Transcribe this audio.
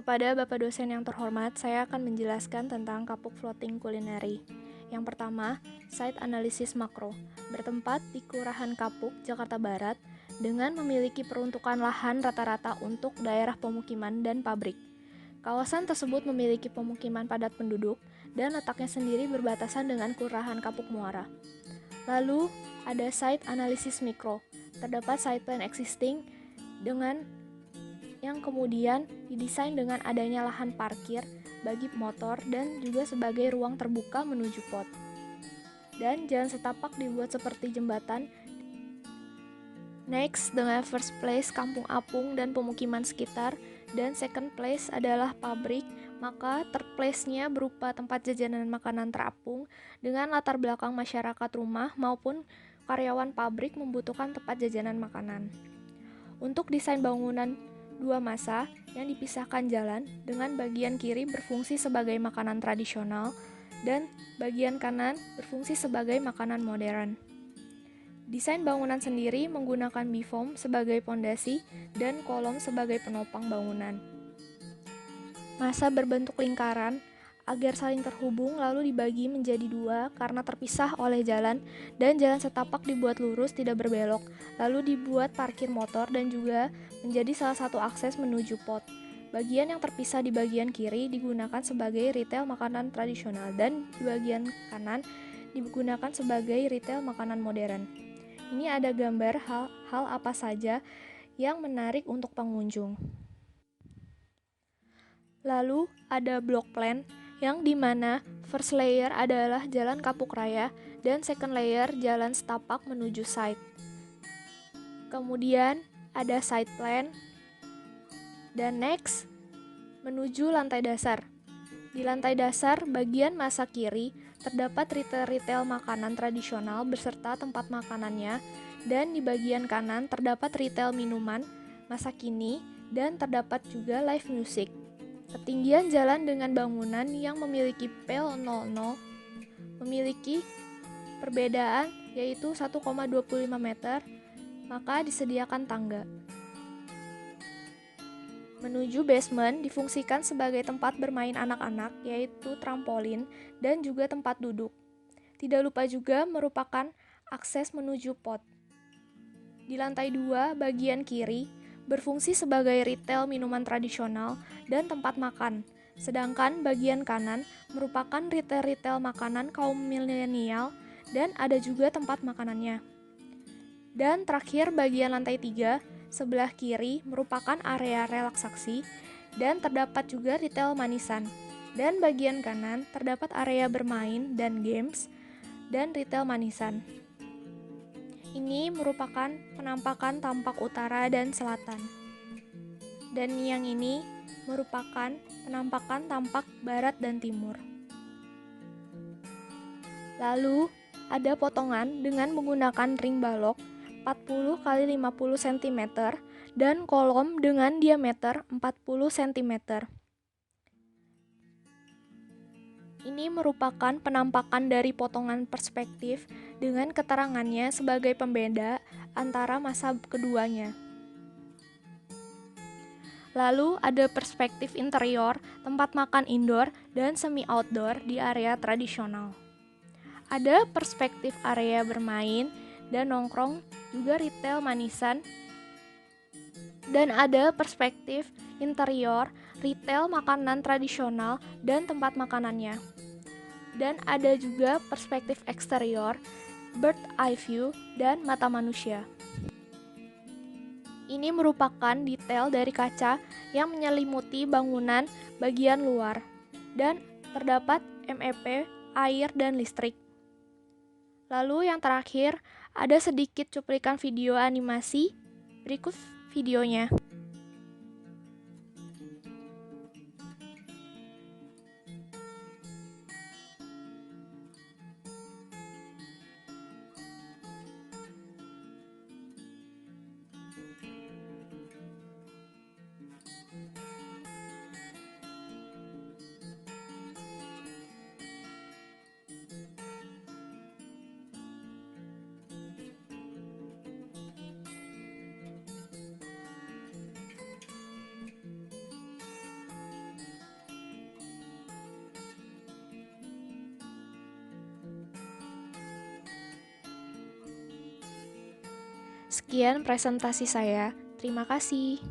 Kepada Bapak dosen yang terhormat, saya akan menjelaskan tentang kapuk floating culinary. Yang pertama, site analisis makro, bertempat di Kelurahan Kapuk, Jakarta Barat, dengan memiliki peruntukan lahan rata-rata untuk daerah pemukiman dan pabrik. Kawasan tersebut memiliki pemukiman padat penduduk dan letaknya sendiri berbatasan dengan Kelurahan Kapuk Muara. Lalu, ada site analisis mikro, terdapat site plan existing dengan yang kemudian didesain dengan adanya lahan parkir bagi motor dan juga sebagai ruang terbuka menuju pot. Dan jalan setapak dibuat seperti jembatan. Next, dengan first place kampung apung dan pemukiman sekitar, dan second place adalah pabrik, maka third place-nya berupa tempat jajanan makanan terapung dengan latar belakang masyarakat rumah maupun karyawan pabrik membutuhkan tempat jajanan makanan. Untuk desain bangunan dua masa yang dipisahkan jalan dengan bagian kiri berfungsi sebagai makanan tradisional dan bagian kanan berfungsi sebagai makanan modern. Desain bangunan sendiri menggunakan biform sebagai pondasi dan kolom sebagai penopang bangunan. Masa berbentuk lingkaran agar saling terhubung lalu dibagi menjadi dua karena terpisah oleh jalan, dan jalan setapak dibuat lurus tidak berbelok, lalu dibuat parkir motor dan juga menjadi salah satu akses menuju pot. Bagian yang terpisah di bagian kiri digunakan sebagai retail makanan tradisional dan di bagian kanan digunakan sebagai retail makanan modern. Ini ada gambar hal apa saja yang menarik untuk pengunjung. Lalu ada block plan yang dimana first layer adalah jalan Kapuk Raya dan second layer jalan setapak menuju site. Kemudian ada site plan dan next menuju lantai dasar. Di lantai dasar bagian masa kiri terdapat retail makanan tradisional beserta tempat makanannya, dan di bagian kanan terdapat retail minuman masa kini dan terdapat juga live music. Ketinggian jalan dengan bangunan yang memiliki PL00 memiliki perbedaan yaitu 1,25 meter, maka disediakan tangga. Menuju basement difungsikan sebagai tempat bermain anak-anak yaitu trampolin dan juga tempat duduk. Tidak lupa juga merupakan akses menuju pot. Di lantai 2 bagian kiri berfungsi sebagai retail minuman tradisional dan tempat makan, sedangkan bagian kanan merupakan retail makanan kaum milenial dan ada juga tempat makanannya. Dan terakhir bagian lantai 3 sebelah kiri merupakan area relaksasi dan terdapat juga retail manisan. Dan bagian kanan terdapat area bermain dan games dan retail manisan. Ini merupakan penampakan tampak utara dan selatan. Dan yang ini merupakan penampakan tampak barat dan timur. Lalu, ada potongan dengan menggunakan ring balok 40 x 50 cm dan kolom dengan diameter 40 cm. Ini merupakan penampakan dari potongan perspektif dengan keterangannya sebagai pembeda antara masa keduanya. Lalu ada perspektif interior, tempat makan indoor dan semi outdoor di area tradisional. Ada perspektif area bermain dan nongkrong, juga retail manisan. Dan ada perspektif interior, retail makanan tradisional dan tempat makanannya. Dan ada juga perspektif eksterior, bird eye view, dan mata manusia. Ini merupakan detail dari kaca yang menyelimuti bangunan bagian luar, dan terdapat MEP, air, dan listrik. Lalu yang terakhir, ada sedikit cuplikan video animasi, berikut videonya. Sekian presentasi saya. Terima kasih.